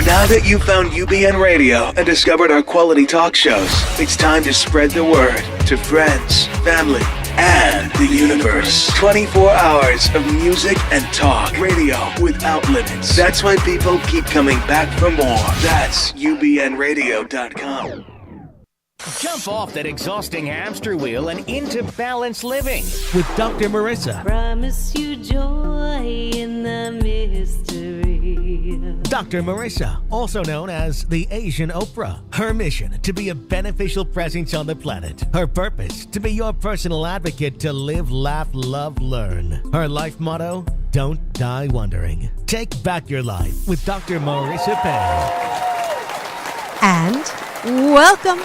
Now that you've found UBN Radio and discovered our quality talk shows, it's time to spread the word to friends, family, and the universe. 24 hours of music and talk. Radio without limits. That's why people keep coming back for more. That's UBNradio.com. Jump off that exhausting hamster wheel and into balanced living with Dr. Marissa. Promise you joy in the mystery. Dr. Marissa, also known as the Asian Oprah. Her mission, to be a beneficial presence on the planet. Her purpose, to be your personal advocate to live, laugh, love, learn. Her life motto, don't die wondering. Take back your life with Dr. Marissa Payne. And welcome.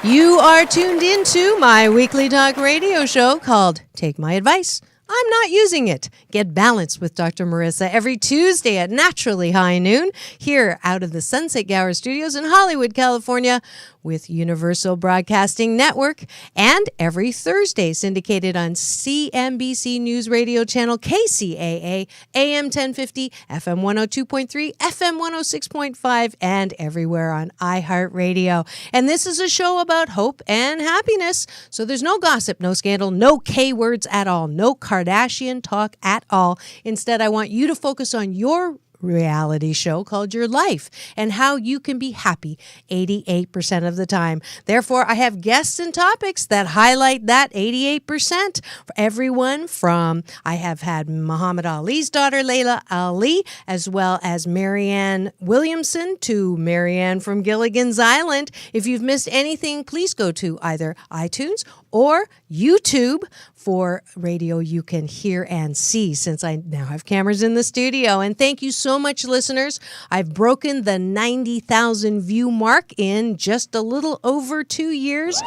You are tuned into my weekly talk radio show called Take My Advice. I'm not using it. Get balanced with Dr. Marissa every Tuesday at naturally high noon here out of the Sunset Gower Studios in Hollywood, California with Universal Broadcasting Network, and every Thursday syndicated on CNBC News Radio Channel KCAA, AM 1050, FM 102.3, FM 106.5, and everywhere on iHeartRadio. And this is a show about hope and happiness. So there's no gossip, no scandal, no K words at all, no Kardashian talk at all. Instead, I want you to focus on your reality show called Your Life and how you can be happy 88% of the time. Therefore, I have guests and topics that highlight that 88% for everyone from, I have had Muhammad Ali's daughter, Layla Ali, as well as Marianne Williamson to Marianne from Gilligan's Island. If you've missed anything, please go to either iTunes or YouTube for radio you can hear and see, since I now have cameras in the studio. And thank you so much, listeners. I've broken the 90,000 view mark in just a little over 2 years.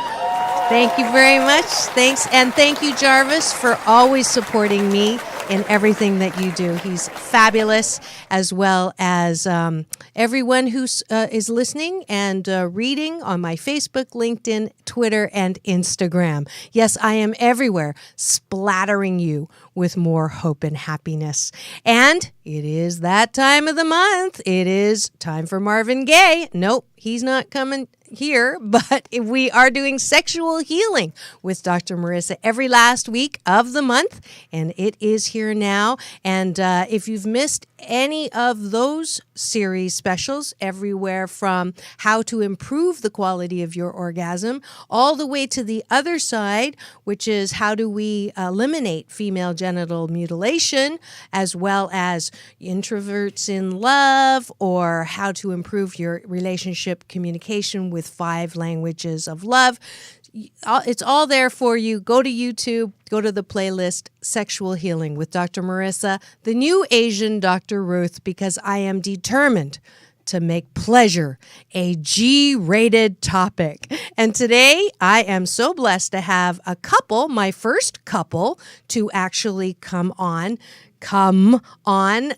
Thank you very much. Thanks. And thank you, Jarvis, for always supporting me in everything that you do. He's fabulous, as well as everyone who is listening and reading on my Facebook, LinkedIn, Twitter, and Instagram. Yes, I am everywhere, splattering you with more hope and happiness. And it is that time of the month. It is time for Marvin Gaye. Nope, he's not coming here, but we are doing sexual healing with Dr. Marissa every last week of the month, and it is here now. And if you've missed any of those series specials, everywhere from how to improve the quality of your orgasm all the way to the other side, which is how do we eliminate female genital mutilation, as well as introverts in love, or how to improve your relationship communication with 5 languages of love. It's all there for you. Go to YouTube, go to the playlist, Sexual Healing with Dr. Marissa, the new Asian Dr. Ruth, because I am determined to make pleasure a G-rated topic. And today I am so blessed to have a couple, my first couple, to actually come on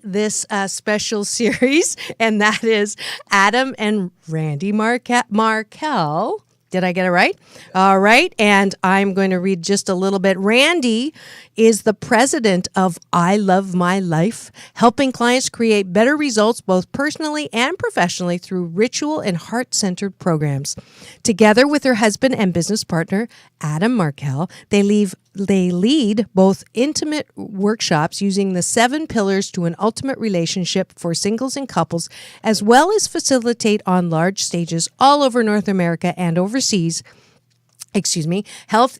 this special series, and that is Adam and Randi Markel. Did I get it right? All right. And I'm going to read just a little bit. Randi is the president of I Love My Life, helping clients create better results both personally and professionally through ritual and heart-centered programs. Together with her husband and business partner, Adam Markel, they lead both intimate workshops using the 7 pillars to an ultimate relationship for singles and couples, as well as facilitate on large stages all over North America and overseas.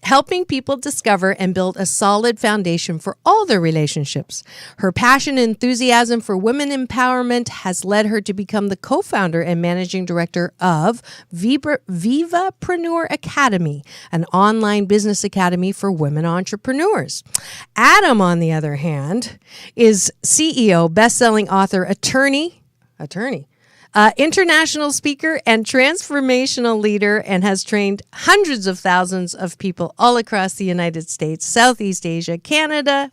Helping people discover and build a solid foundation for all their relationships. Her passion and enthusiasm for women empowerment has led her to become the co-founder and managing director of Vivapreneur Academy, an online business academy for women entrepreneurs. Adam, on the other hand, is CEO, best-selling author, attorney, international speaker and transformational leader, and has trained hundreds of thousands of people all across the United States, Southeast Asia, Canada,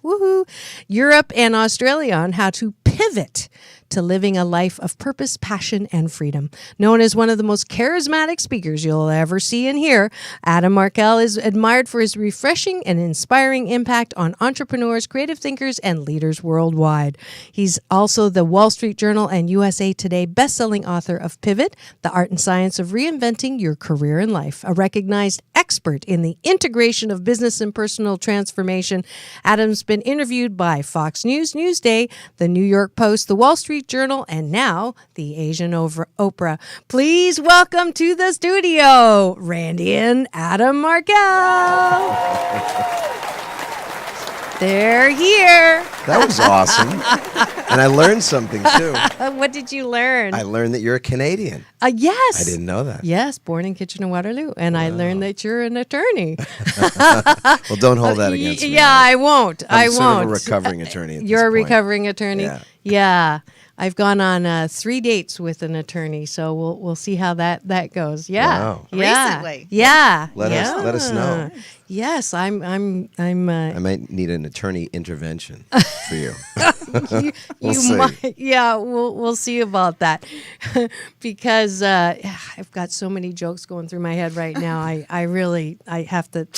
Europe, and Australia on how to pivot to living a life of purpose, passion, and freedom. Known as one of the most charismatic speakers you'll ever see and hear, Adam Markel is admired for his refreshing and inspiring impact on entrepreneurs, creative thinkers, and leaders worldwide. He's also the Wall Street Journal and USA Today best-selling author of Pivot, The Art and Science of Reinventing Your Career and Life, a recognized expert in the integration of business and personal transformation. Adam's been interviewed by Fox News, Newsday, the New York Post, the Wall Street Journal, and now the Asian Oprah. Please welcome to the studio, Randi and Adam Markel. They're here. That was awesome. And I learned something, too. What did you learn? I learned that you're a Canadian. Yes. I didn't know that. Yes, born in Kitchener-Waterloo. And I learned that you're an attorney. Well, don't hold that against me. Yeah, I won't. I'm I sort won't. of a recovering attorney at You're this a point. recovering attorney? Yeah. Yeah. I've gone on 3 dates with an attorney, so we'll see how that goes. Yeah. Wow. Yeah. Recently. Yeah. Let us know. Yes, I'm I might need an attorney intervention for you. We'll see. might, yeah, we'll see about that because I've got so many jokes going through my head right now. I have to.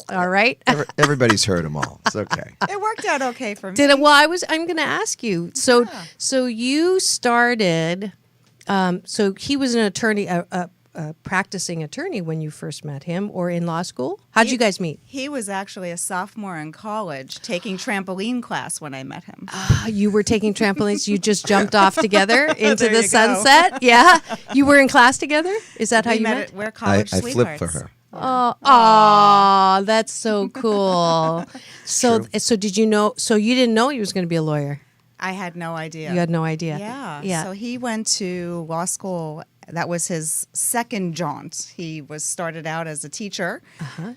All right. Everybody's heard them all. It's okay. It worked out okay for me. Did it? Well, I'm going to ask you. So you started. So he was an attorney, a practicing attorney when you first met him, or in law school. How'd you guys meet? He was actually a sophomore in college taking trampoline class when I met him. You were taking trampolines. You just jumped off together into There the you go. sunset. Yeah. You were in class together. Is that how you met? We're I college flipped sweethearts. for her. Oh, that's so cool. So True. did you know? So you didn't know he was going to be a lawyer. I had no idea. You had no idea. Yeah. Yeah. So he went to law school. That was his second jaunt. He started out as a teacher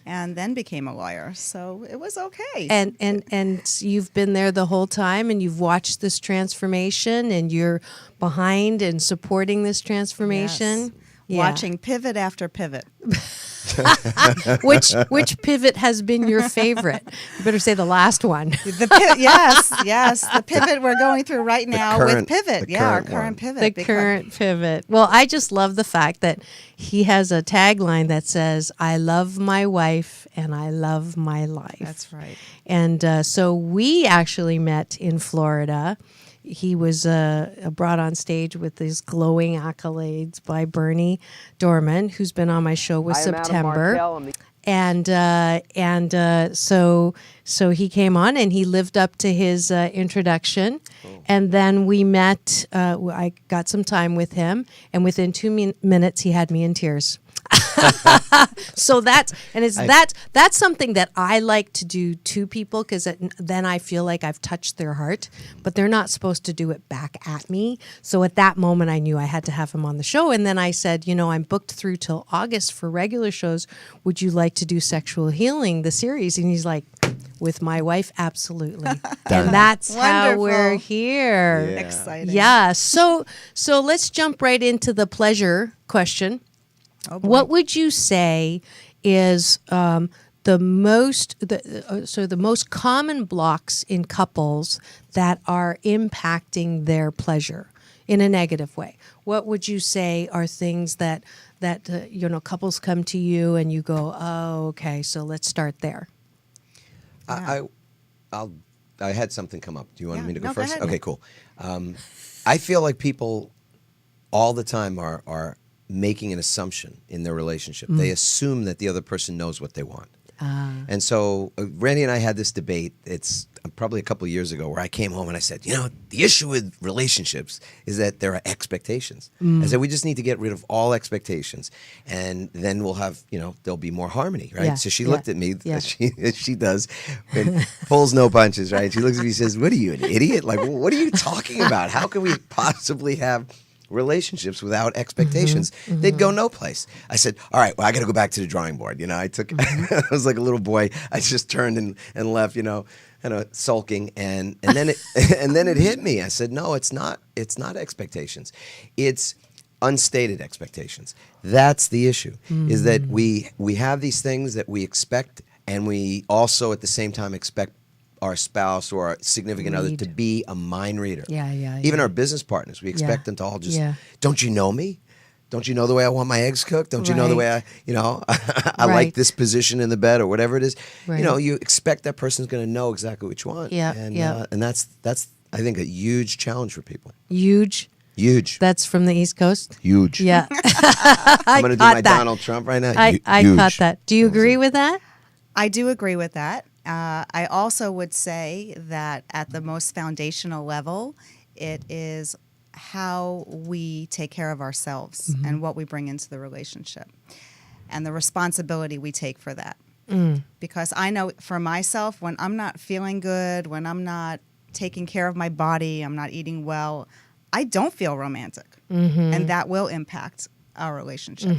and then became a lawyer. So it was okay. And you've been there the whole time, and you've watched this transformation, and you're behind and supporting this transformation. Yes. Yeah. Watching pivot after pivot. Which pivot has been your favorite? You better say the last one. Yes. The pivot we're going through right now with pivot. Our current current one. pivot. The current pivot. Well, I just love the fact that he has a tagline that says, "I love my wife and I love my life." That's right. And so we actually met in Florida. He was brought on stage with these glowing accolades by Bernie Dorman, who's been on my show with September. So he came on and he lived up to his introduction. And then we met. I got some time with him, and within 2 minutes, he had me in tears. So that's something that I like to do to people, because then I feel like I've touched their heart, but they're not supposed to do it back at me. So at that moment, I knew I had to have him on the show. And then I said, I'm booked through till August for regular shows. Would you like to do Sexual Healing, the series? And he's like, with my wife, absolutely. And that's how Wonderful. we're here. Yeah. Exciting. Yeah. So let's jump right into the pleasure question. Oh, boy. What would you say is the most common blocks in couples that are impacting their pleasure in a negative way? What would you say are things that couples come to you and you go, oh, okay, so let's start there. I had something come up. Do you want me to go No, go first? ahead. Okay, cool. I feel like people all the time are making an assumption in their relationship. They assume that the other person knows what they want. And so Randy and I had this debate. It's probably a couple of years ago, where I came home and I said, the issue with relationships is that there are expectations. I said, we just need to get rid of all expectations, and then we'll have, there'll be more harmony, right? Yeah, So she yeah, looked at me, yeah. as she does, and pulls no punches, right? She looks at me and says, what are you, an idiot? Like, what are you talking about? How can we possibly have relationships without expectations? They'd go no place. I said, all right, well, I got to go back to the drawing board. I took, I was like a little boy. I just turned and left, sulking. And then it hit me. I said, no, it's not expectations. It's unstated expectations. That's the issue, is that we have these things that we expect, and we also at the same time expect our spouse or our significant other to be a mind reader. Yeah. Even our business partners, we expect them to all just, Yeah. don't you know me? Don't you know the way I want my eggs cooked? Don't you know the way I I Right. like this position in the bed or whatever it is? Right. You expect that person's going to know exactly what you want. Yeah, And, yeah. and that's I think a huge challenge for people. Huge. Huge. That's from the East Coast. Huge. Yeah. I'm going to do caught my that. Donald Trump right now. I Huge. caught that. Do you agree with that? I do agree with that. I also would say that at the most foundational level, it is how we take care of ourselves and what we bring into the relationship and the responsibility we take for that. Because I know for myself, when I'm not feeling good, when I'm not taking care of my body, I'm not eating well, I don't feel romantic. And that will impact our relationship.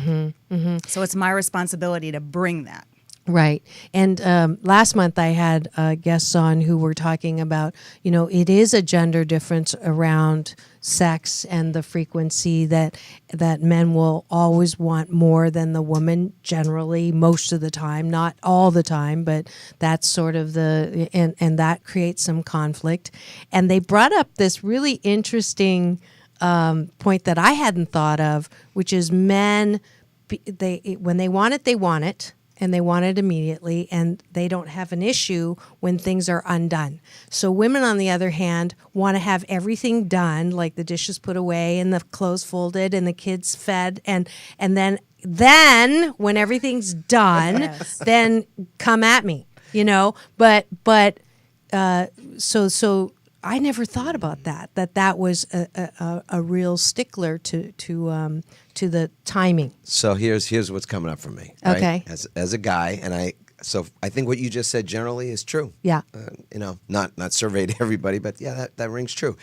So it's my responsibility to bring that. Right. And last month I had guests on who were talking about, it is a gender difference around sex and the frequency that men will always want more than the woman generally, most of the time, not all the time, but that's sort of and that creates some conflict. And they brought up this really interesting point that I hadn't thought of, which is men, when they want it, they want it. And they want it immediately, and they don't have an issue when things are undone. So women, on the other hand, want to have everything done, like the dishes put away and the clothes folded and the kids fed, and then when everything's done, then come at me, But so I never thought about that was a real stickler to the timing. So here's what's coming up for me. Right? Okay. As a guy, and I think what you just said generally is true. Yeah. Not surveyed everybody, but yeah, that rings true.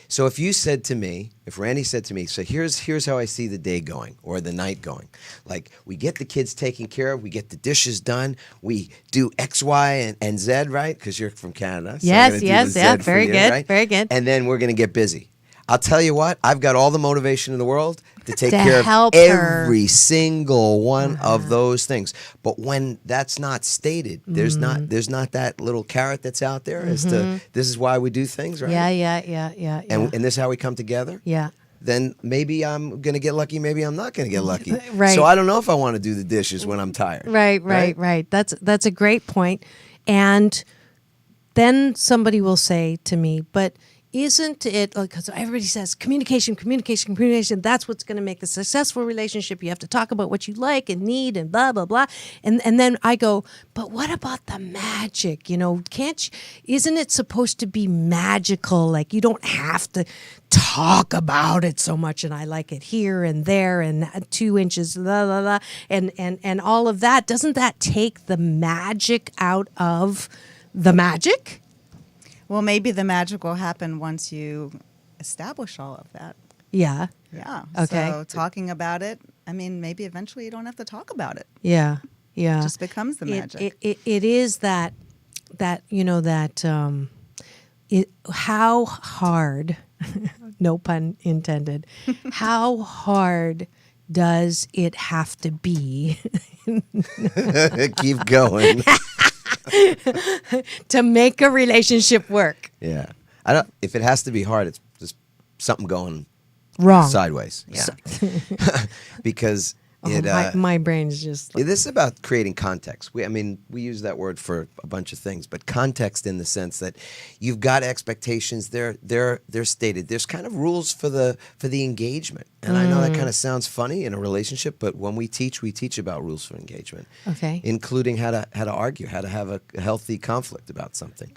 So if Randy said to me, so here's how I see the day going or the night going. Like, we get the kids taken care of, we get the dishes done, we do X, Y, and Z, right? Because you're from Canada. So I'm gonna do the Z for very you, good, right? very good. And then we're going to get busy. I'll tell you what, I've got all the motivation in the world to take care of help her. every single one of those things. But when that's not stated, there's not that little carrot that's out there as to this is why we do things, right? Yeah. And this is how we come together. Yeah. Then maybe I'm going to get lucky, maybe I'm not going to get lucky. Right. So I don't know if I want to do the dishes when I'm tired. Right. That's a great point. And then somebody will say to me, but isn't it, because everybody says communication, that's what's going to make a successful relationship. You have to talk about what you like and need and blah, blah, blah. And then I go, but what about the magic? Isn't it supposed to be magical? Like, you don't have to talk about it so much. And I like it here and there and 2 inches, blah, blah, blah. And all of that. Doesn't that take the magic out of the magic? Well, maybe the magic will happen once you establish all of that. Yeah. Yeah. Okay. So talking about it, maybe eventually you don't have to talk about it. Yeah. It just becomes the magic. It is how hard, no pun intended, how hard does it have to be Keep going. to make a relationship work? Yeah. If it has to be hard, it's just something going Wrong. sideways. Yeah. Because my brain's just this is about creating context. We use that word for a bunch of things, but context in the sense that you've got expectations. They're stated. There's kind of rules for the engagement, and I know that kind of sounds funny in a relationship, but when we teach about rules for engagement. Okay. Including how to argue, how to have a healthy conflict about something.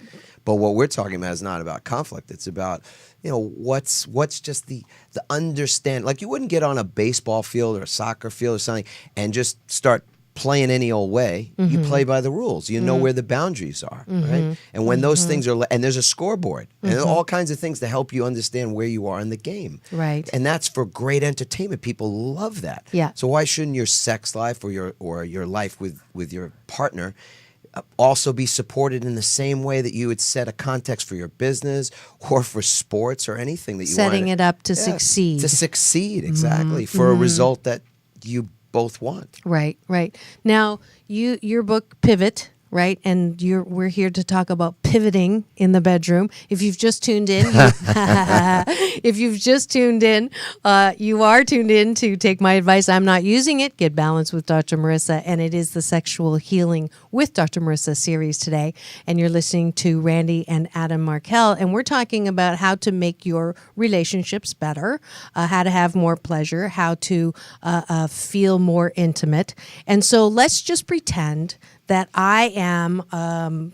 But what we're talking about is not about conflict. It's about what's just the understand. Like, you wouldn't get on a baseball field or a soccer field or something and just start playing any old way. You play by the rules. You know where the boundaries are, right? And when those things are, and there's a scoreboard and all kinds of things to help you understand where you are in the game. Right. And that's for great entertainment. People love that. Yeah. So why shouldn't your sex life or your life with your partner also be supported in the same way that you would set a context for your business or for sports or anything that you want? Setting it up to succeed. To succeed, exactly, for a result that you both want. Right. Now, your book, Pivot, right? And we're here to talk about pivoting in the bedroom. If you've just tuned in, you are tuned in to Take My Advice. I'm not using it. Get balanced with Dr. Marissa, and it is the Sexual Healing with Dr. Marissa series today. And you're listening to Randi and Adam Markel, and we're talking about how to make your relationships better, how to have more pleasure, how to feel more intimate. And so let's just pretend that I am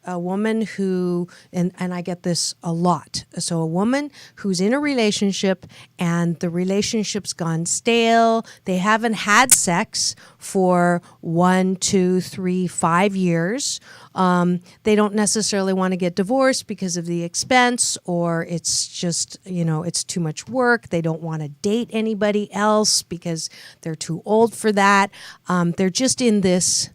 a woman who, and I get this a lot. So a woman who's in a relationship and the relationship's gone stale. They haven't had sex for 1, 2, 3, 5 years. They don't necessarily want to get divorced because of the expense, or it's just, it's too much work. They don't want to date anybody else because they're too old for that. They're just in this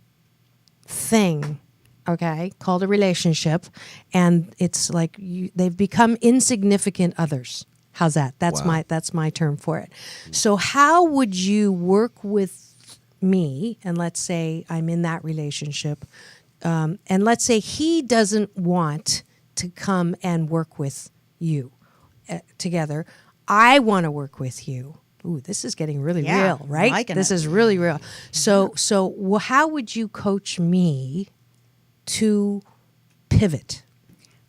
thing, okay, called a relationship, and it's like they've become insignificant others. How's that? That's my term for it. So how would you work with me? And let's say I'm in that relationship, and let's say he doesn't want to come and work with you together. I want to work with you. Ooh, this is getting really real, right? This is really real. So how would you coach me to pivot?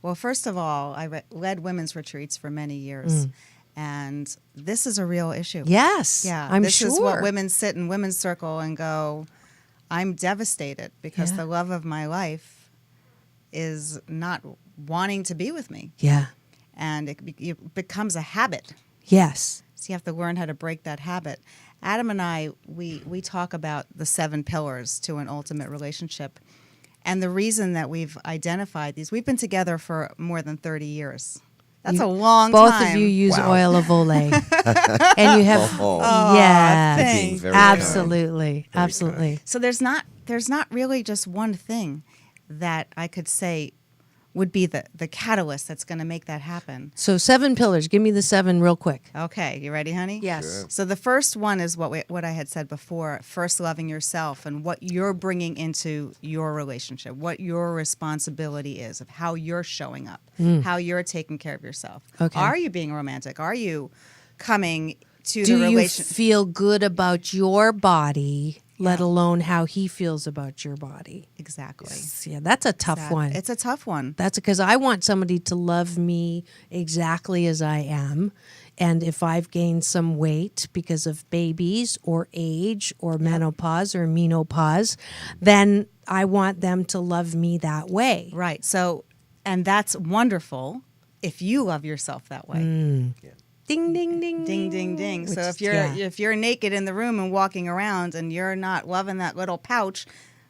Well, first of all, I led women's retreats for many years, and this is a real issue. Yes, yeah, I'm this sure. is what women sit in women's circle and go, I'm devastated because the love of my life is not wanting to be with me. Yeah. And it becomes a habit. Yes. So you have to learn how to break that habit. Adam and I, we talk about the 7 pillars to an ultimate relationship. And the reason that we've identified these, we've been together for more than 30 years. That's a long Both time. of you use oil of Olay. And you have, thanks. absolutely, absolutely. So there's not really just one thing that I could say would be the catalyst that's going to make that happen. So 7 pillars. Give me the 7 real quick. Okay, you ready, honey? Yes. Sure. So the first one is what I had said before, first loving yourself and what you're bringing into your relationship, what your responsibility is of how you're showing up, how you're taking care of yourself. Okay. Are you being romantic? Are you coming to Do the you relationship? feel good about your body, let alone how he feels about your body? Exactly. Yeah, that's a tough one. It's a tough one. That's because I want somebody to love me exactly as I am. And if I've gained some weight because of babies or age or menopause or menopause, then I want them to love me that way. Right. So, and that's wonderful if you love yourself that way. Ding, ding, ding. Ding, ding, ding. Which So is- if you're naked in the room and walking around and you're not loving that little pouch,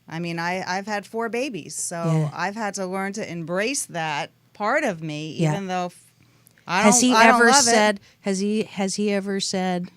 I mean, I've had 4 babies, so I've had to learn to embrace that part of me, even though I don't. Has he ever said,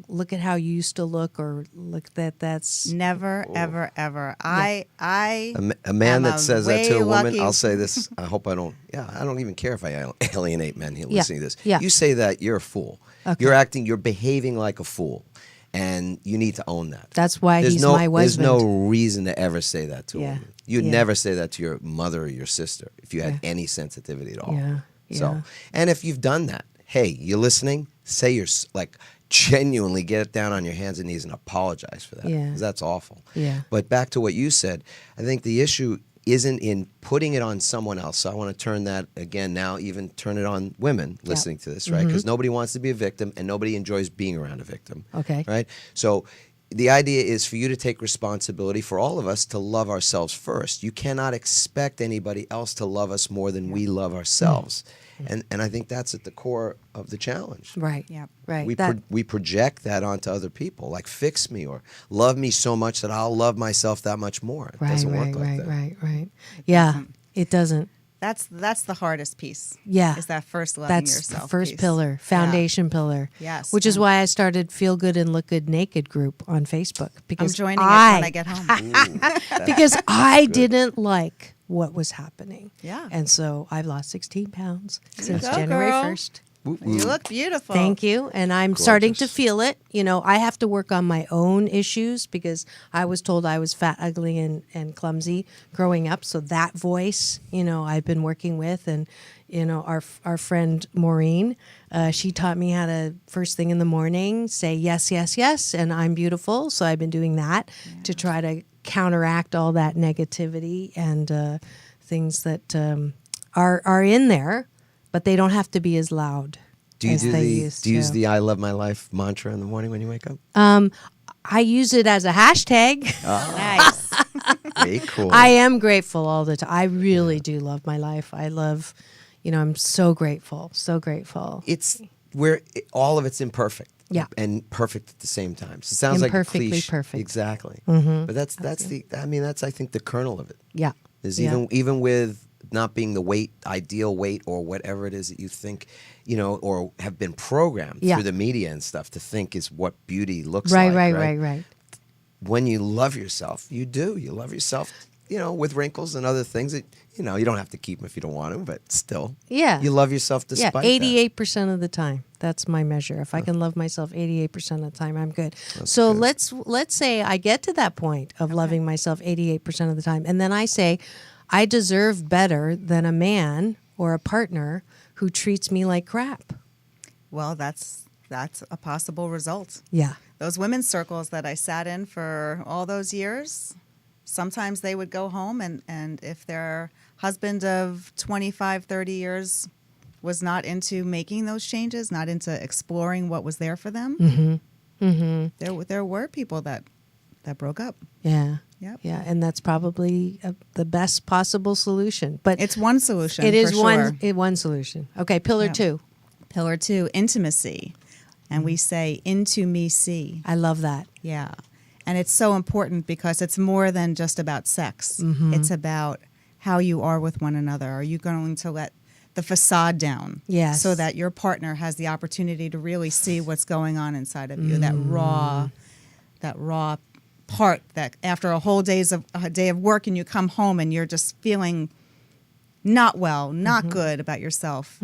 look at how you used to look, or look that's Never, ever, ever. A A man that says that to a woman, lucky- I'll say this. I hope I don't. Yeah, I don't even care if I alienate men here listening to this. Yeah. You say that, you're a fool. Okay. You're behaving like a fool, and you need to own that. That's why There's he's no, my husband. There's no reason to ever say that to a Yeah. woman. You'd Yeah. never say that to your mother or your sister if you had any sensitivity at all. Yeah. So, Yeah. and if you've done that, hey, you're listening. Say you're like genuinely get down on your hands and knees and apologize for that. Yeah. 'Cause that's awful. Yeah. But back to what you said, I think the issue isn't in putting it on someone else. So I want to turn that again now, even turn it on women listening to this, right? Because nobody wants to be a victim and nobody enjoys being around a victim. Okay. Right? So the idea is for you to take responsibility for all of us to love ourselves first. You cannot expect anybody else to love us more than we love ourselves. And I think that's at the core of the challenge. Right. Yep. Right. We project that onto other people, like fix me or love me so much that I'll love myself that much more. It doesn't work like that. Right. Yeah, it doesn't. That's the hardest piece. Yeah. Is that first loving That's yourself the first piece. pillar, foundation pillar. Yes. Which is why I started Feel Good and Look Good Naked group on Facebook. I'm Because joining it when I get home. because I didn't like what was happening. Yeah. And so I've lost 16 pounds since go, January girl. 1st. You look beautiful. Thank you. And I'm starting to feel it. I have to work on my own issues because I was told I was fat, ugly, and clumsy growing up. So that voice, I've been working with. And, our friend Maureen, she taught me how to, first thing in the morning, say yes, yes, yes, and I'm beautiful. So I've been doing that to try to counteract all that negativity and things that are in there. But they don't have to be as loud as they used to. Do you use the I love my life mantra in the morning when you wake up? I use it as a hashtag. Nice. Very cool. I am grateful all the time. I really do love my life. I love, I'm so grateful, so grateful. It's where all of it's imperfect. Yeah. And perfect at the same time. So it sounds like a Imperfectly cliche. perfect. Exactly. Mm-hmm. But that's I think the kernel of it. Yeah. Is Yeah. even with not being the ideal weight or whatever it is that you think, or have been programmed Yeah. through the media and stuff to think is what beauty looks Right, like. right. When you love yourself, you do. You love yourself, with wrinkles and other things that, you don't have to keep them if you don't want to, but still. Yeah. You love yourself despite that. 88% of the time. That's my measure. If I can love myself 88% of the time, I'm good. So let's say I get to that point of loving myself 88% of the time, and then I say, I deserve better than a man or a partner who treats me like crap. Well, that's a possible result. Yeah. Those women's circles that I sat in for all those years, sometimes they would go home and if their husband of 25, 30 years was not into making those changes, not into exploring what was there for them, there were people that broke up. Yeah. Yep. Yeah, and that's probably the best possible solution. But It's one solution. it is for sure. one solution. Okay, pillar 2. Pillar 2, intimacy. And we say, into me see. I love that. Yeah. And it's so important because it's more than just about sex. It's about how you are with one another. Are you going to let the facade down? Yes. So that your partner has the opportunity to really see what's going on inside of you. That raw part that after a day of work and you come home and you're just feeling not well, not good about yourself.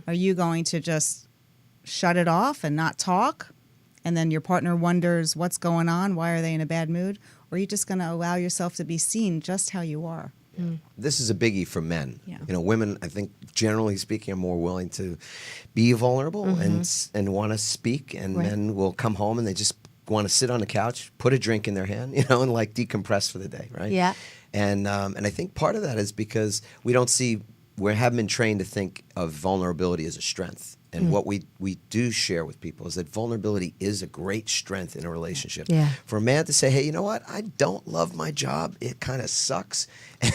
Are you going to just shut it off and not talk? And then your partner wonders what's going on. Why are they in a bad mood? Or are you just going to allow yourself to be seen just how you are? This is a biggie for men. Yeah. Women, I think, generally speaking, are more willing to be vulnerable and want to speak. And men will come home and they just want to sit on the couch, put a drink in their hand, and like decompress for the day, right? Yeah. And I think part of that is because we haven't been trained to think of vulnerability as a strength. And what we do share with people is that vulnerability is a great strength in a relationship. Yeah. For a man to say, hey, you know what? I don't love my job. It kind of sucks.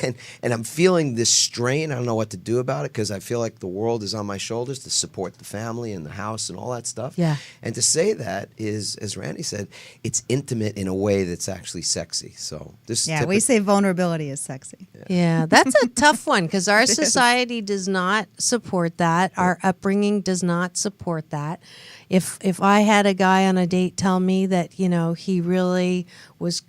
And I'm feeling this strain. I don't know what to do about it because I feel like the world is on my shoulders to support the family and the house and all that stuff. Yeah. And to say that is, as Randy said, it's intimate in a way that's actually sexy. So this Yeah, we say vulnerability is sexy. Yeah, that's a tough one because our society does not support that. Our upbringing does not support that. If I had a guy on a date tell me that, he really was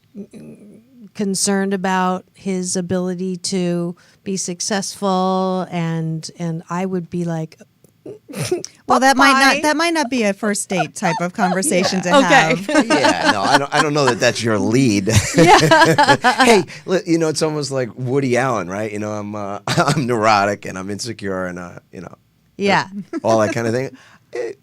concerned about his ability to be successful and I would be like, Well, that Bye-bye. might not be a first date type of conversation to Okay. have. Yeah, no, I don't know that that's your lead. Hey, it's almost like Woody Allen, right? I'm neurotic and I'm insecure and yeah. all that kind of thing.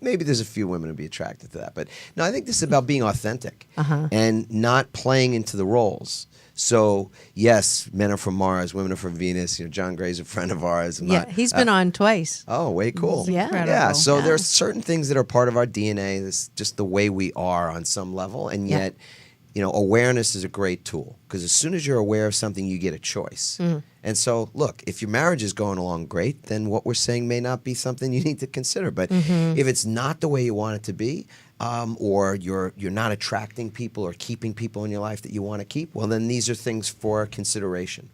Maybe there's a few women who'd be attracted to that, but no, I think this is about being authentic and not playing into the roles. So yes, men are from Mars, women are from Venus. John Gray's a friend of ours. He's been on twice. Oh, way cool. Yeah. Yeah. So Yeah. there's certain things that are part of our DNA. That's just the way we are on some level. And yet, awareness is a great tool because as soon as you're aware of something, you get a choice. And so, look, if your marriage is going along great, then what we're saying may not be something you need to consider. But if it's not the way you want it to be, or you're not attracting people or keeping people in your life that you want to keep, well, then these are things for consideration,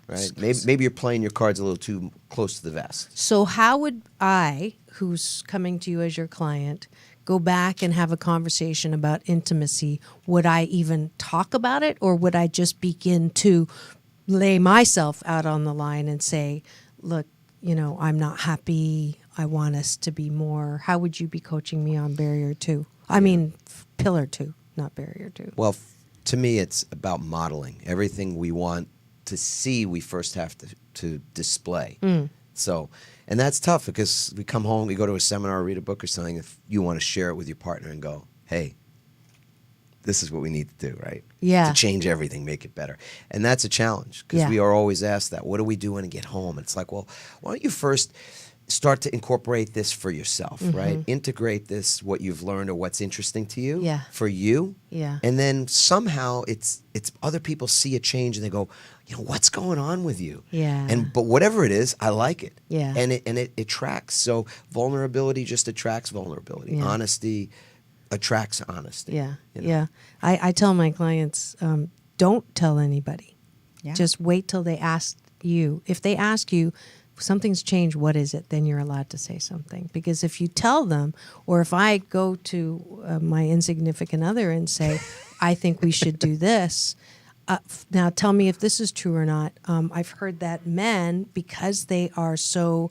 right? Maybe you're playing your cards a little too close to the vest. So how would I, who's coming to you as your client, go back and have a conversation about intimacy? Would I even talk about it, or would I just begin to lay myself out on the line and say, look, I'm not happy. I want us to be more. How would you be coaching me on barrier 2? I mean, pillar 2, not barrier 2. Well, to me, it's about modeling. Everything we want to see, we first have to display. So, and that's tough because we come home, we go to a seminar, read a book or something. If you want to share it with your partner and go, hey, this is what we need to do, right? Yeah. To change everything, make it better. And that's a challenge because Yeah. we are always asked that. What do we do when we get home? And it's like, well, why don't you first start to incorporate this for yourself, right? Integrate this, what you've learned or what's interesting to you Yeah. for you. Yeah. And then somehow it's other people see a change and they go, what's going on with you? Yeah. But whatever it is, I like it. Yeah. And it attracts. So vulnerability just attracts vulnerability. Yeah. Honesty attracts honesty. Yeah, you know? yeah. I tell my clients, don't tell anybody. Yeah. Just wait till they ask you. If they ask you, something's changed, what is it? Then you're allowed to say something. Because if you tell them, or if I go to my insignificant other and say, I think we should do this, now tell me if this is true or not. I've heard that men, because they are so,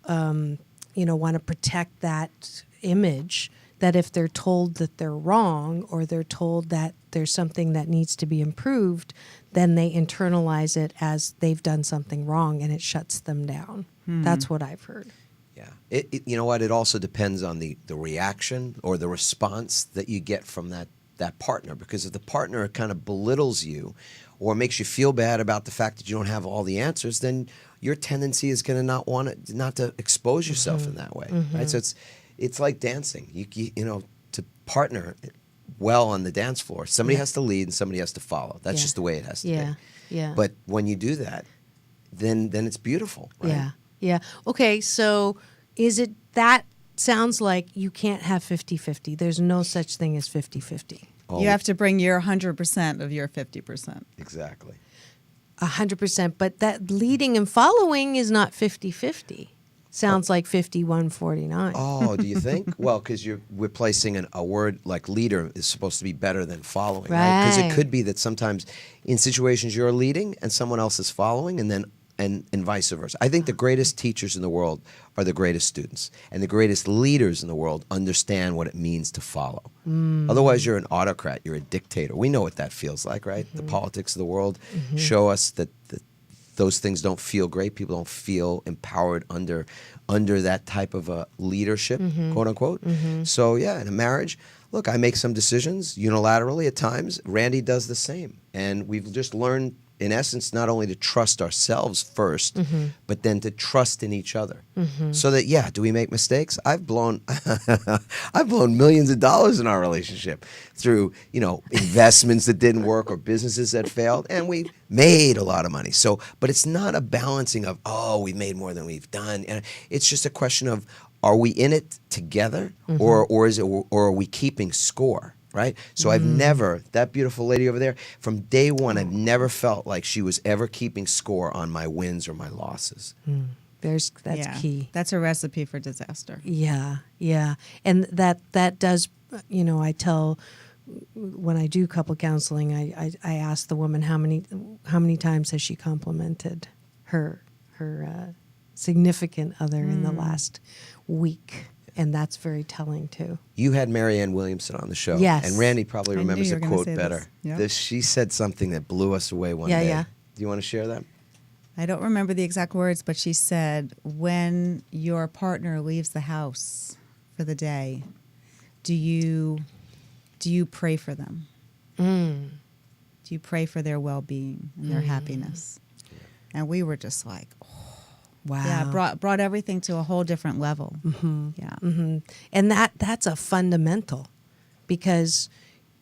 want to protect that image, that if they're told that they're wrong or they're told that there's something that needs to be improved, then they internalize it as they've done something wrong and it shuts them down. That's what I've heard. Yeah. You know what? It also depends on the reaction or the response that you get from that partner. Because if the partner kind of belittles you or makes you feel bad about the fact that you don't have all the answers, then your tendency is going to not to expose yourself in that way. Right? So it's like dancing. You to partner well on the dance floor, somebody has to lead and somebody has to follow. That's just the way it has to be. Yeah. But when you do that, then it's beautiful, right? Yeah. Okay, so is it that sounds like you can't have 50-50. There's no such thing as 50-50. Oh, You have to bring your 100% of your 50%. exactly. 100%, but that leading and following is not 50-50. Sounds like 51-49. Oh, do you think? Well, because we're placing a word like leader is supposed to be better than following, right? Because Right. it could be that sometimes in situations you're leading and someone else is following, and then and vice versa. I think the greatest teachers in the world are the greatest students, and the greatest leaders in the world understand what it means to follow. Otherwise, you're an autocrat. You're a dictator. We know what that feels like, right? The politics of the world show us that those things don't feel great. People don't feel empowered under that type of a leadership, quote unquote. So yeah, in a marriage, look, I make some decisions unilaterally at times. Randy does the same, and we've just learned, in essence, not only to trust ourselves first, but then to trust in each other. So that, yeah, do we make mistakes? I've blown millions of dollars in our relationship through, investments that didn't work or businesses that failed, and we made a lot of money. So, but it's not a balancing of, we've made more than we've done. And it's just a question of, are we in it together, or are we keeping score? Right? So I've never, that beautiful lady over there, from day one, I've never felt like she was ever keeping score on my wins or my losses. That's Yeah. key. That's a recipe for disaster. Yeah. And that does, I tell, when I do couple counseling, I ask the woman how many times has she complimented her significant other in the last week. And that's very telling too. You had Marianne Williamson on the show. Yes. And Randy probably I knew remembers you the were gonna quote say better. this. Yep. She said something that blew us away one day. Yeah. Do you want to share that? I don't remember the exact words, but she said, when your partner leaves the house for the day, do you pray for them? Do you pray for their well-being and their happiness? And we were just like, Wow. yeah, brought everything to a whole different level. Yeah. And that's a fundamental, because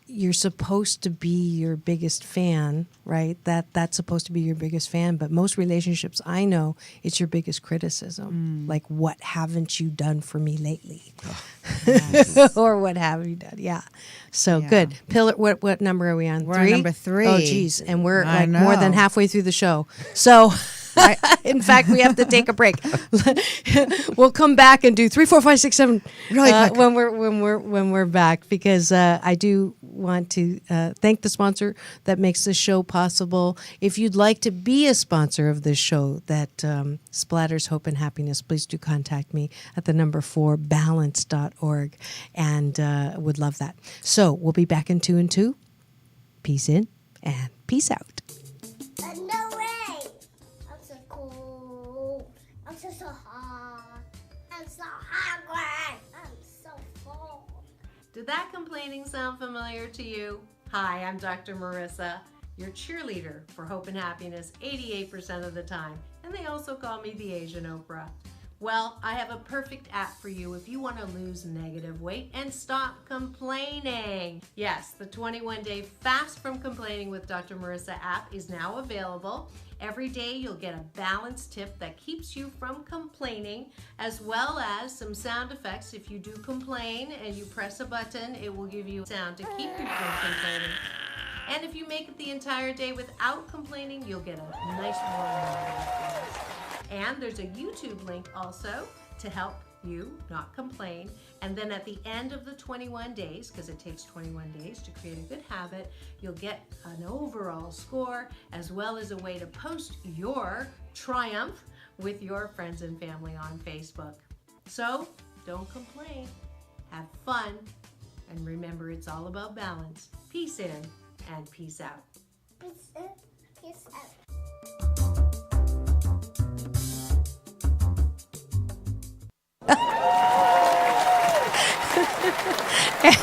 you're supposed to be your biggest fan, right? That's supposed to be your biggest fan. But most relationships I know, it's your biggest criticism. Like, what haven't you done for me lately? Or what have you done? Yeah. So Yeah. good. Pillar. What number are we on? We're on number 3. Oh, geez. And we're I like more than know. halfway through the show. So in fact, we have to take a break. We'll come back and do 3, 4, 5, 6, 7 Really quick. when we're back, because I do want to thank the sponsor that makes this show possible. If you'd like to be a sponsor of this show that splatters hope and happiness, please do contact me at the number 4balance.org, and would love that. So we'll be back in 2 and 2. Peace in and peace out. No way! I'm so cool. I'm so hot. I'm so hungry. I'm so full. Did that complaining sound familiar to you? Hi, I'm Dr. Marissa, your cheerleader for hope and happiness 88% of the time. And they also call me the Asian Oprah. Well, I have a perfect app for you if you want to lose negative weight and stop complaining. Yes, the 21-day Fast from Complaining with Dr. Marissa app is now available. Every day you'll get a balance tip that keeps you from complaining, as well as some sound effects. If you do complain and you press a button, it will give you sound to keep you from complaining. And if you make it the entire day without complaining, you'll get a nice warm afterwards. And there's a YouTube link also to help you not complain. And then at the end of the 21 days, because it takes 21 days to create a good habit, you'll get an overall score as well as a way to post your triumph with your friends and family on Facebook. So don't complain, have fun, and remember it's all about balance. Peace in and peace out. Peace in, peace out.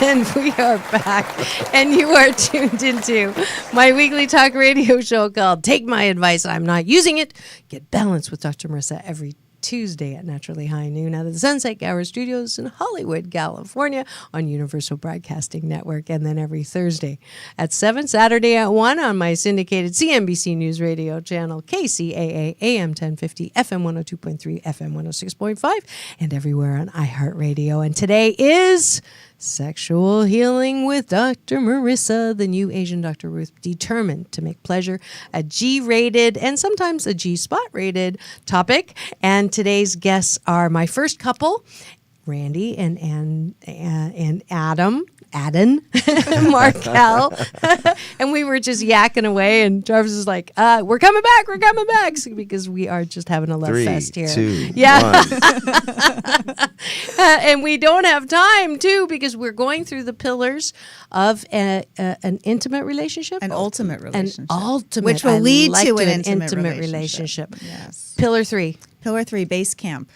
And we are back, and you are tuned into my weekly talk radio show called Take My Advice, I'm Not Using It. Get Balance with Dr. Marissa every Tuesday at Naturally High Noon out of the Sunset Gower Studios in Hollywood, California on Universal Broadcasting Network, and then every Thursday at 7, Saturday at 1 on my syndicated CNBC News Radio channel, KCAA AM 1050, FM 102.3, FM 106.5, and everywhere on iHeartRadio. And today is Sexual Healing with Dr. Marissa, the new Asian Dr. Ruth, determined to make pleasure a G-rated and sometimes a G-spot rated topic. And today's guests are my first couple, Randi and Adam Markel. And we were just yakking away, and Jarvis is like, we're coming back, because we are just having a love fest here. 3, 2, yeah. 1. And we don't have time, too, because we're going through the pillars of an intimate relationship. An ultimate relationship. An ultimate. Which will I lead like to an intimate relationship. relationship. Yes. Pillar 3. Pillar 3, base camp.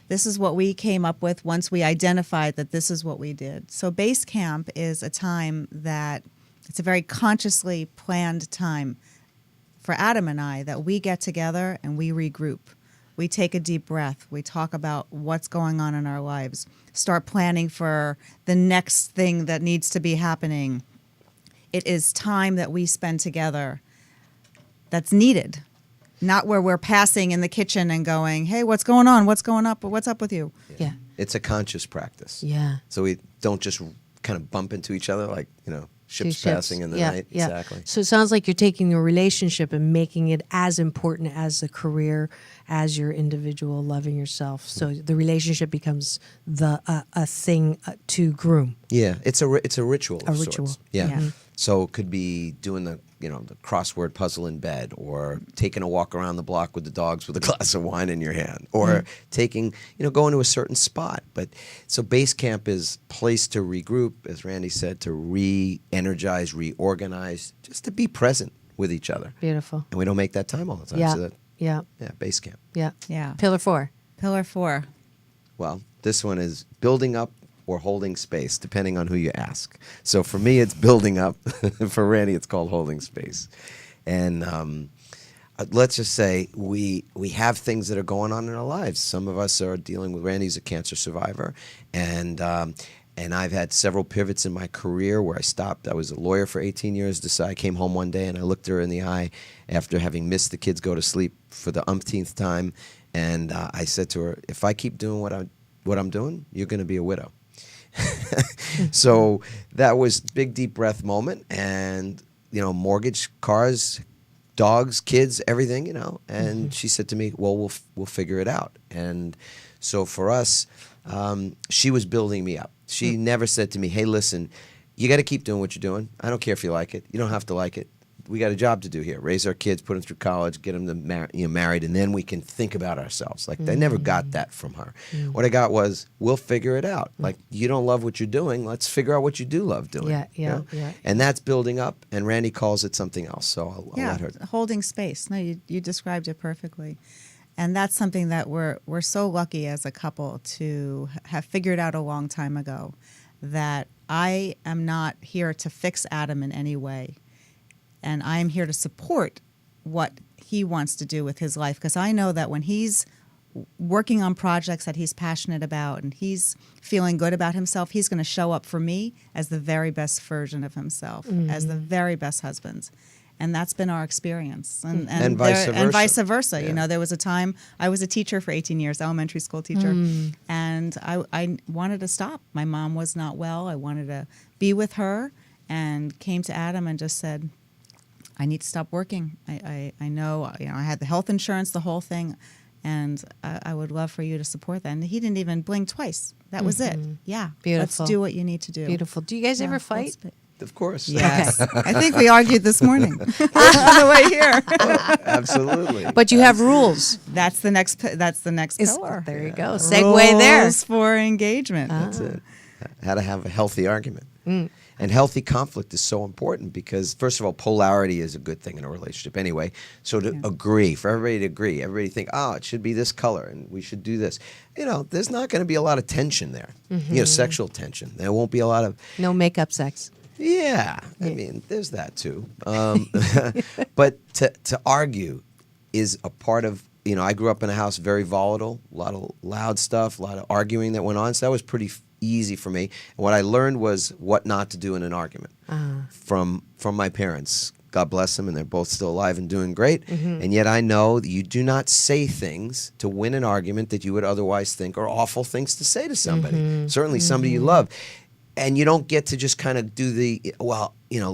This is what we came up with once we identified that this is what we did. So base camp is a time that it's a very consciously planned time for Adam and I that we get together and we regroup. We take a deep breath. We talk about what's going on in our lives. Start planning for the next thing that needs to be happening. It is time that we spend together that's needed. Not where we're passing in the kitchen and going, hey, what's going on? What's going up? What's up with you? Yeah. It's a conscious practice. Yeah. So we don't just kind of bump into each other like, ships passing in the night. Yeah. Exactly. So it sounds like you're taking your relationship and making it as important as the career, as your individual loving yourself. So the relationship becomes a thing to groom. Yeah, it's a ritual. A of ritual. sorts. Yeah. Yeah. So it could be doing the crossword puzzle in bed, or taking a walk around the block with the dogs with a glass of wine in your hand, or taking, going to a certain spot. But so base camp is place to regroup, as Randi said, to re-energize, reorganize, just to be present with each other. Beautiful. And we don't make that time all the time. Yeah. So that, Yeah. base camp. Yeah. Yeah. Pillar 4. Pillar 4. Well, this one is building up or holding space, depending on who you ask. So for me, it's building up. For Randi, it's called holding space. And let's just say we have things that are going on in our lives. Some of us are dealing with, Randi's a cancer survivor, and I've had several pivots in my career where I stopped. I was a lawyer for 18 years. I came home one day and I looked her in the eye after having missed the kids go to sleep for the umpteenth time, and I said to her, if I keep doing what I'm doing, you're going to be a widow. So that was big, deep breath moment, and mortgage, cars, dogs, kids, everything, And she said to me, "Well, we'll figure it out." And so for us, she was building me up. She never said to me, "Hey, listen, you got to keep doing what you're doing. I don't care if you like it. You don't have to like it. We got a job to do here. Raise our kids, put them through college, get them to married, and then we can think about ourselves. Like, I never got that from her. What I got was, we'll figure it out. Like, you don't love what you're doing. Let's figure out what you do love doing. Yeah. And that's building up, and Randy calls it something else. So I'll let her. Holding space. No, you described it perfectly. And that's something that we're so lucky as a couple to have figured out a long time ago, that I am not here to fix Adam in any way. And I'm here to support what he wants to do with his life, because I know that when he's working on projects that he's passionate about and he's feeling good about himself, he's going to show up for me as the very best version of himself, as the very best husband. And that's been our experience. And vice versa. And vice versa. Yeah. You know, there was a time, I was a teacher for 18 years, elementary school teacher, and I wanted to stop. My mom was not well. I wanted to be with her, and came to Adam and just said, I need to stop working. I know, I had the health insurance, the whole thing, and I would love for you to support that. And he didn't even blink twice. That was it. Yeah. Beautiful. Let's do what you need to do. Beautiful. Do you guys ever fight? Of course. Yes. I think we argued this morning on the way here. Absolutely. But you have rules. That's the next pillar. There you go. Segue there. Rules for engagement. That's it. How to have a healthy argument. And healthy conflict is so important because, first of all, polarity is a good thing in a relationship anyway. So to agree, for everybody to agree, everybody think, it should be this color and we should do this. There's not going to be a lot of tension there, sexual tension. There won't be a lot of... No makeup sex. Yeah, I mean, there's that too. But to argue is a part of, I grew up in a house very volatile, a lot of loud stuff, a lot of arguing that went on. So that was pretty easy for me. And what I learned was what not to do in an argument from my parents. God bless them, and they're both still alive and doing great. And yet I know that you do not say things to win an argument that you would otherwise think are awful things to say to somebody, certainly somebody you love. And you don't get to just kind of do the,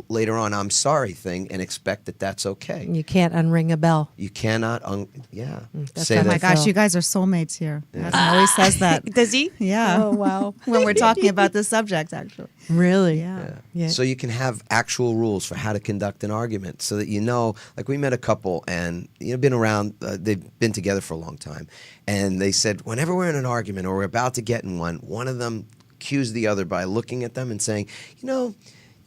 later on, I'm sorry thing and expect that that's okay. You can't unring a bell. You cannot, That's say how that. Oh my gosh, you guys are soulmates here. Adam always says that. Does he? Yeah. Oh, wow. When we're talking about this subject, actually. Really? Yeah. So you can have actual rules for how to conduct an argument so that like we met a couple and, been around, they've been together for a long time. And they said, whenever we're in an argument or we're about to get in one of them accuse the other by looking at them and saying,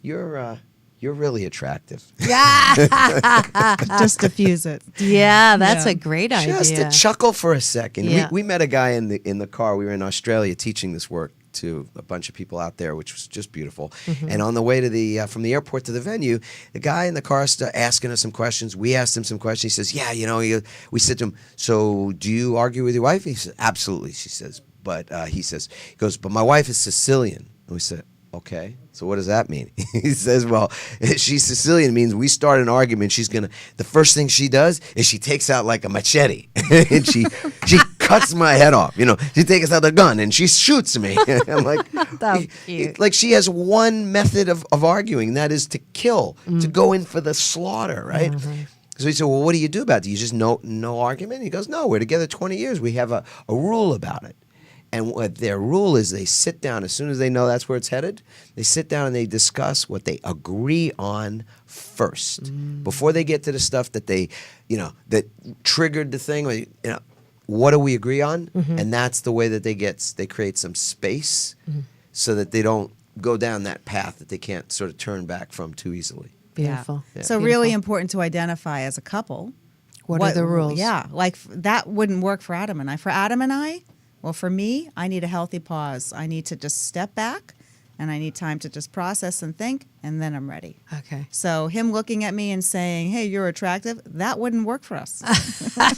you're really attractive. Yeah. Just diffuse it. Yeah, that's a great idea. Just to chuckle for a second. Yeah. We met a guy in the car. We were in Australia teaching this work to a bunch of people out there, which was just beautiful. And on the way to from the airport to the venue, the guy in the car started asking us some questions. We asked him some questions. He says, we said to him, so do you argue with your wife? He said, absolutely. She says, but he goes, but my wife is Sicilian. And we said, okay, so what does that mean? He says, well, she's Sicilian means we start an argument. The first thing she does is she takes out like a machete and she cuts my head off. She takes out a gun and she shoots me. I'm like, That's cute. Like she has one method of arguing, that is to kill, to go in for the slaughter, right? So he said, well, what do you do about it? Do you just no argument? He goes, no, we're together 20 years. We have a rule about it. And what their rule is, they sit down as soon as they know that's where it's headed. They sit down and they discuss what they agree on first before they get to the stuff that they, that triggered the thing. What do we agree on? And that's the way that they create some space so that they don't go down that path that they can't sort of turn back from too easily. Beautiful. Yeah. So really important to identify as a couple. What are the rules? Yeah, like that wouldn't work for Adam and I. For Adam and I, well, for me, I need a healthy pause. I need to just step back, and I need time to just process and think, and then I'm ready. Okay. So him looking at me and saying, hey, you're attractive, that wouldn't work for us.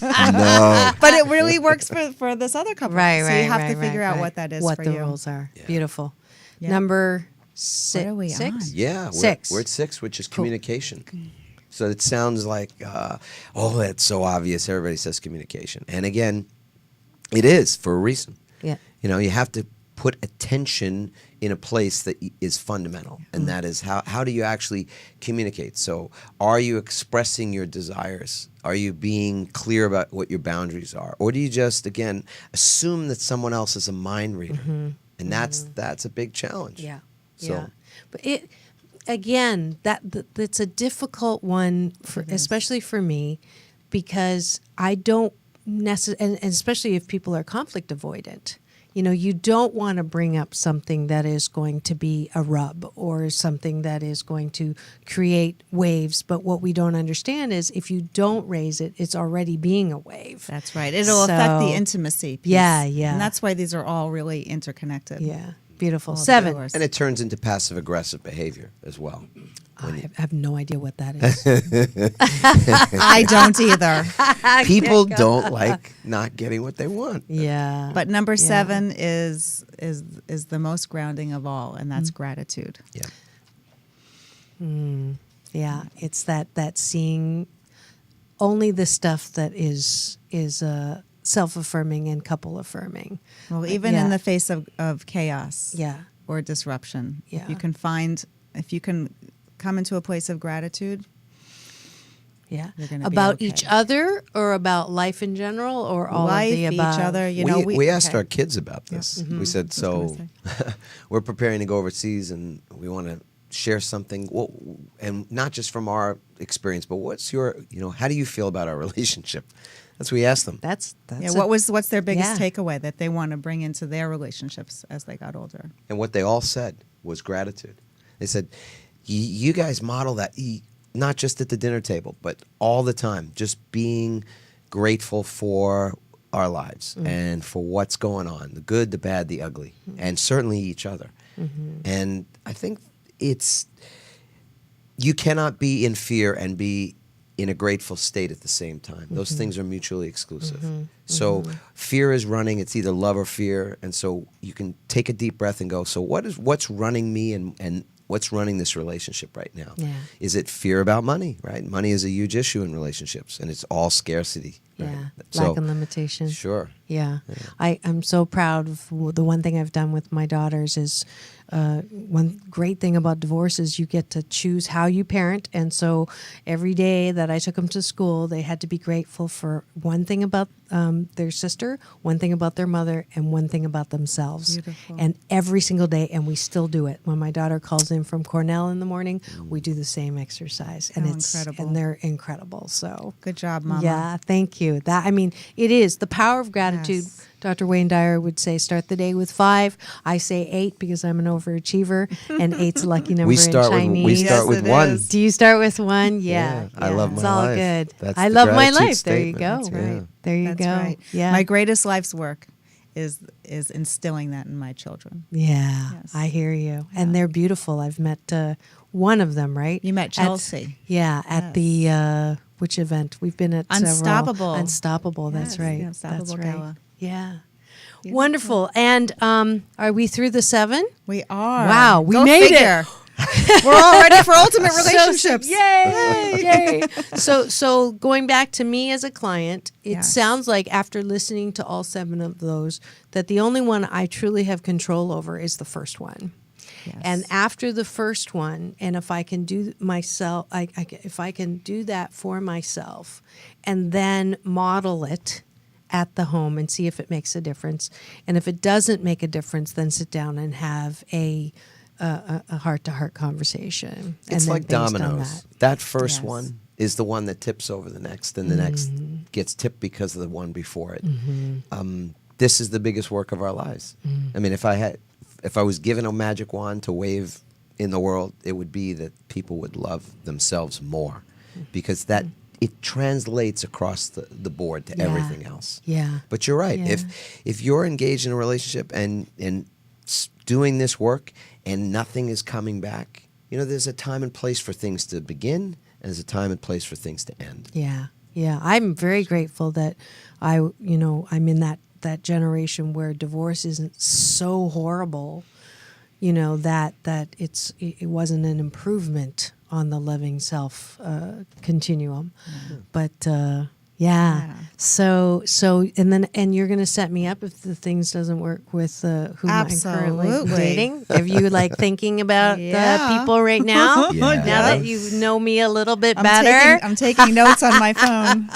No. But it really works for this other couple. Right, so right, you have right, to figure right, out right. what that is what for the you. rules are. Yeah. Beautiful. Yeah. Number six. What are we on? Yeah, Six. We're at 6, which is communication. So it sounds like, that's so obvious. Everybody says communication. And again, it is for a reason. Yeah. You have to put attention in a place that is fundamental, and that is how do you actually communicate? So are you expressing your desires? Are you being clear about what your boundaries are? Or do you just, again, assume that someone else is a mind reader? And that's a big challenge. Yeah. So But it again, that's a difficult one for, especially for me, because I don't necessarily, and especially if people are conflict avoidant. You know, you don't want to bring up something that is going to be a rub or something that is going to create waves. But what we don't understand is if you don't raise it, it's already being a wave. That's right. It'll affect the intimacy piece. Yeah, yeah. And that's why these are all really interconnected. Yeah, beautiful. All the 7. doors. and it turns into passive aggressive behavior as well. I have no idea what that is. I don't either. People don't like not getting what they want. Yeah. But number 7 is the most grounding of all, and that's gratitude. Yeah. Yeah, it's that seeing only the stuff that is self-affirming and couple-affirming. Well, even in the face of chaos Yeah. or disruption, Yeah. if you can come into a place of gratitude, Yeah. You're gonna be About okay. each other or about life in general or all life, of the above? each other, we asked okay. our kids about this. We said, so we're preparing to go overseas and we want to share something, and not just from our experience, but what's your, how do you feel about our relationship? That's what we asked them. That's what's their biggest Yeah. takeaway that they want to bring into their relationships as they got older? And what they all said was gratitude. They said, you guys model that, not just at the dinner table, but all the time, just being grateful for our lives and for what's going on, the good, the bad, the ugly, and certainly each other. And I think you cannot be in fear and be in a grateful state at the same time. Those things are mutually exclusive. So fear is running. It's either love or fear. And so you can take a deep breath and go, so what's running me and what's running this relationship right now? Yeah. Is it fear about money, right? Money is a huge issue in relationships, and it's all scarcity. Right? Yeah. So, Lack and limitation. Sure. Yeah. I'm so proud of the one thing I've done with my daughters is one great thing about divorce is you get to choose how you parent. And so every day that I took them to school, they had to be grateful for one thing about their sister, one thing about their mother, and one thing about themselves. Beautiful. And every single day, and we still do it. When my daughter calls in from Cornell in the morning, we do the same exercise. And How incredible. and they're incredible. So Good job, Mama. yeah, thank you. It is the power of gratitude. Yes. Dr. Wayne Dyer would say, start the day with 5. I say 8 because I'm an overachiever, and 8's a lucky number We in start Chinese. with it 1. is. Do you start with 1? Yeah. I love my It's all life. good. That's I the love my gratitude life. There you statement. go. That's right. There you That's go. right. Yeah. My greatest life's work is instilling that in my children. Yeah, Yes. I hear you. And they're beautiful. I've met one of them, right? You met Chelsea. At the, which event? We've been at Unstoppable. several. Unstoppable, that's Yes, right. the Unstoppable that's right. Gala. Yeah. Wonderful. And are we through the 7? We are. Wow, we Go made figure. We're all ready for ultimate relationships. Yay! Yay! So going back to me as a client, it Yes. sounds like after listening to all 7 of those, that the only one I truly have control over is the first one. Yes. And after the first one, and if I can do myself, if I can do that for myself, and then model it at the home and see if it makes a difference, and if it doesn't make a difference, then sit down and have a heart-to-heart conversation. It's and like then based on dominoes. That first Yes. one is the one that tips over the next, and the next gets tipped because of the one before it. This is the biggest work of our lives. I mean, if I was given a magic wand to wave in the world, it would be that people would love themselves more, because that it translates across the board to Yeah. everything else. Yeah. But you're right. Yeah. If you're engaged in a relationship and doing this work and nothing is coming back, there's a time and place for things to begin, and there's a time and place for things to end. Yeah, yeah. I'm very grateful that I'm in that generation where divorce isn't so horrible, that it wasn't an improvement on the loving self continuum. But yeah. So and you're going to set me up if the things doesn't work with who I'm currently Absolutely. dating. Are you thinking about Yeah. people right now? Yeah. Now that you know me a little bit I'm better. I'm taking notes on my phone.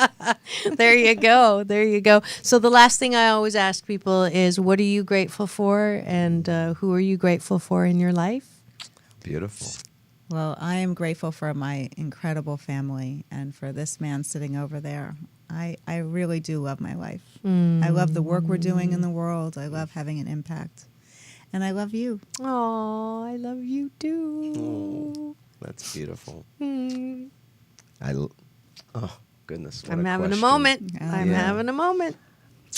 There you go. There you go. So the last thing I always ask people is, what are you grateful for, and who are you grateful for in your life? Beautiful. Well, I am grateful for my incredible family and for this man sitting over there. I really do love my life. I love the work we're doing in the world. I love having an impact. And I love you. Oh, I love you too. That's beautiful. Mm. Oh, goodness. What I'm a having question. a moment. Yeah. I'm having a moment.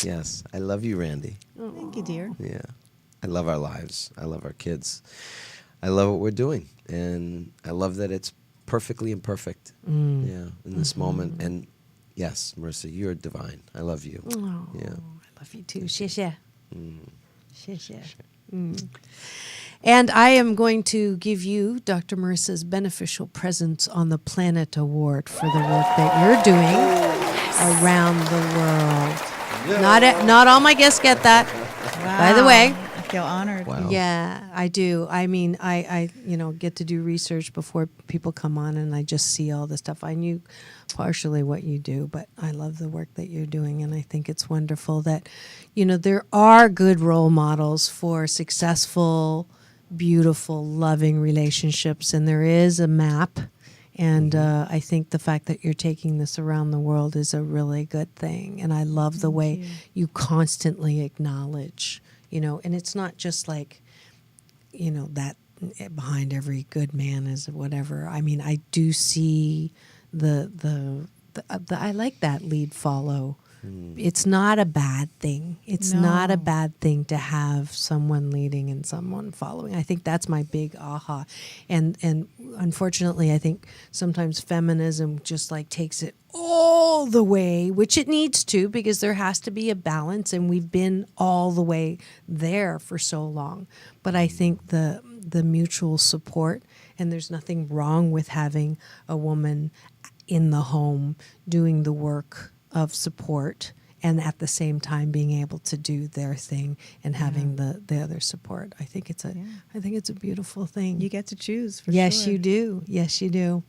Yes. I love you, Randy. Thank you, dear. Yeah. I love our lives. I love our kids. I love what we're doing. And I love that it's perfectly imperfect. Yeah. In this moment. And yes, Marissa, you're divine. I love you. Oh, Yeah. I love you too. 谢谢. 谢谢. And I am going to give you Dr. Marissa's Beneficial Presence on the Planet Award for the work that you're doing around the world. Not all my guests get that, by the way. I feel honored. Wow. Yeah, I do. I mean, I get to do research before people come on, and I just see all the stuff. I knew partially what you do, but I love the work that you're doing, and I think it's wonderful that, there are good role models for successful, beautiful, loving relationships, and there is a map. And I think the fact that you're taking this around the world is a really good thing. And I love the way you constantly acknowledge, and it's not just like, that behind every good man is whatever. I mean, I do see the I like that lead follow. It's not a bad thing. It's not a bad thing to have someone leading and someone following. I think that's my big aha. And unfortunately, I think sometimes feminism just like takes it all the way, which it needs to, because there has to be a balance, and we've been all the way there for so long. But I think the mutual support, and there's nothing wrong with having a woman in the home doing the work of support, and at the same time being able to do their thing and having the other support. I think it's a beautiful thing. You get to choose, for Yes, sure. you do. Yes, you do.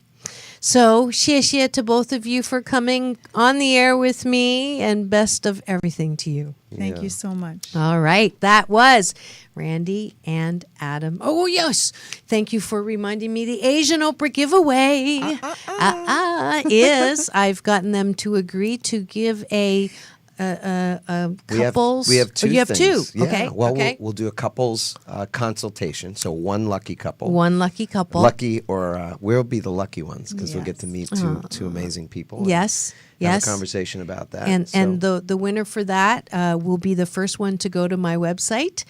So, 谢谢 to both of you for coming on the air with me, and best of everything to you. Thank you so much. All right, that was Randy and Adam. Oh, yes. Thank you for reminding me the Asian Oprah giveaway is I've gotten them to agree to give a couples. We have two. You have things. two. Yeah. Okay. Well, okay. we'll do a couples consultation. So one lucky couple. One lucky couple. Lucky, or we'll be the lucky ones because we'll get to meet two amazing people. and Yes. Have Yes. a conversation about that. And the winner for that will be the first one to go to my website,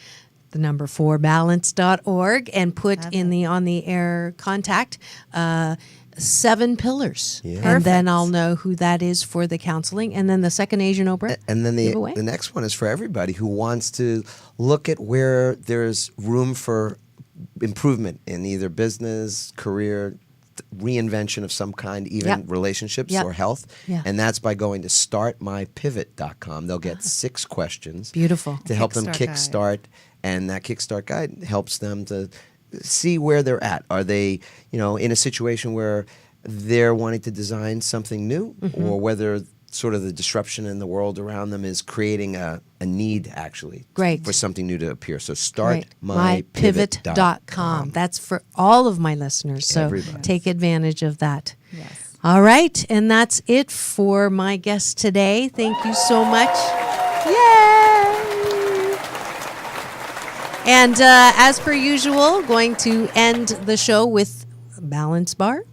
the number 4balance.org, and put in the on the air contact 7 pillars. Yeah. And then I'll know who that is for the counseling. And then the second Asian Oprah And then giveaway. the next one is for everybody who wants to look at where there's room for improvement in either business, career, reinvention of some kind, even relationships or health. Yeah. And that's by going to startmypivot.com. They'll get 6 questions. Beautiful. To help them Kickstart kickstart. And that Kickstart guide helps them to see where they're at. Are they, in a situation where they're wanting to design something new, or whether sort of the disruption in the world around them is creating a need, actually, Great. for something new to appear. So Right. startmypivot.com. mypivot.com. That's for all of my listeners. So Everybody. take advantage of that. Yes. All right. And that's it for my guest today. Thank you so much. Yay! And as per usual, going to end the show with a balance bar,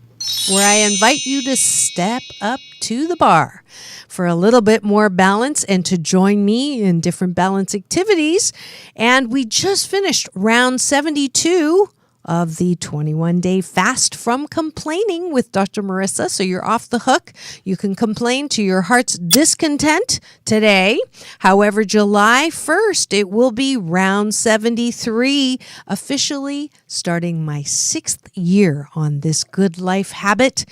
where I invite you to step up to the bar for a little bit more balance and to join me in different balance activities. And we just finished round 72 of the 21-day fast from complaining with Dr. Marissa. So you're off the hook. You can complain to your heart's discontent today. However, July 1st, it will be round 73, officially starting my 6th year on this good life habit.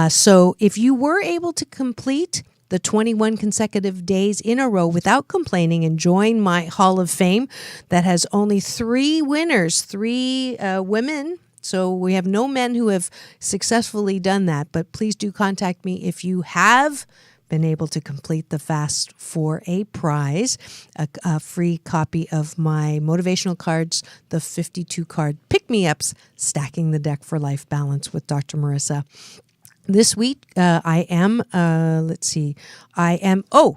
So if you were able to complete the 21 consecutive days in a row without complaining and join my Hall of Fame that has only 3 winners, 3 women. So we have no men who have successfully done that, but please do contact me if you have been able to complete the fast for a prize, a free copy of my motivational cards, the 52 card pick-me-ups, Stacking the Deck for Life Balance with Dr. Marissa. This week, I am,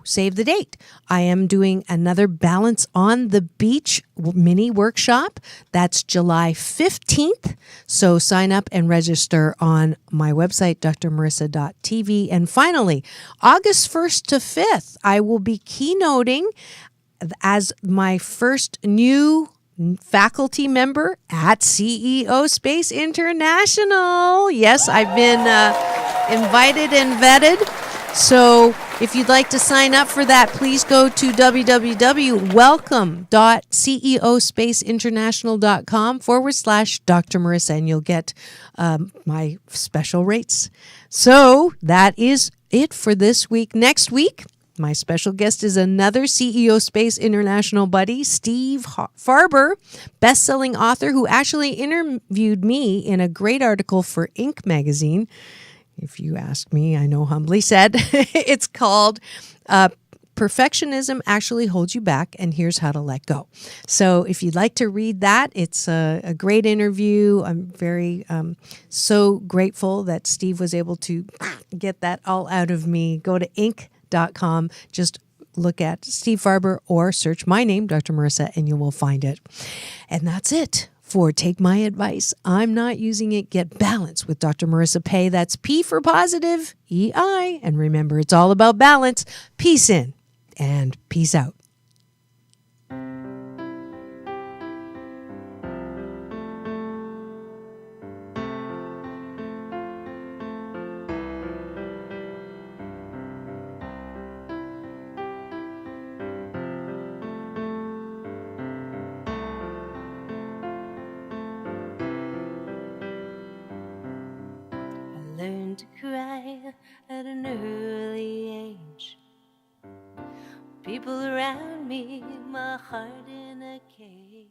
save the date. I am doing another Balance on the Beach mini workshop. That's July 15th. So sign up and register on my website, drmarissa.tv. And finally, August 1st to 5th, I will be keynoting as my first new faculty member at CEO Space International. Yes, I've been invited and vetted. So if you'd like to sign up for that, please go to www.welcome.ceospaceinternational.com/Dr. Marissa, and you'll get my special rates. So that is it for this week. Next week, my special guest is another CEO Space International buddy, Steve Farber, best-selling author who actually interviewed me in a great article for Inc. magazine. If you ask me, I know humbly said. It's called Perfectionism Actually Holds You Back, and Here's How to Let Go. So if you'd like to read that, it's a great interview. I'm very so grateful that Steve was able to get that all out of me. Go to Inc.com. Just look at Steve Farber or search my name, Dr. Marissa, and you will find it. And that's it for Take My Advice. I'm Not Using It. Get Balance with Dr. Marissa Pay. That's P for positive, EI. And remember, it's all about balance. Peace in and peace out. Learned to cry at an early age. People around me, my heart in a cage.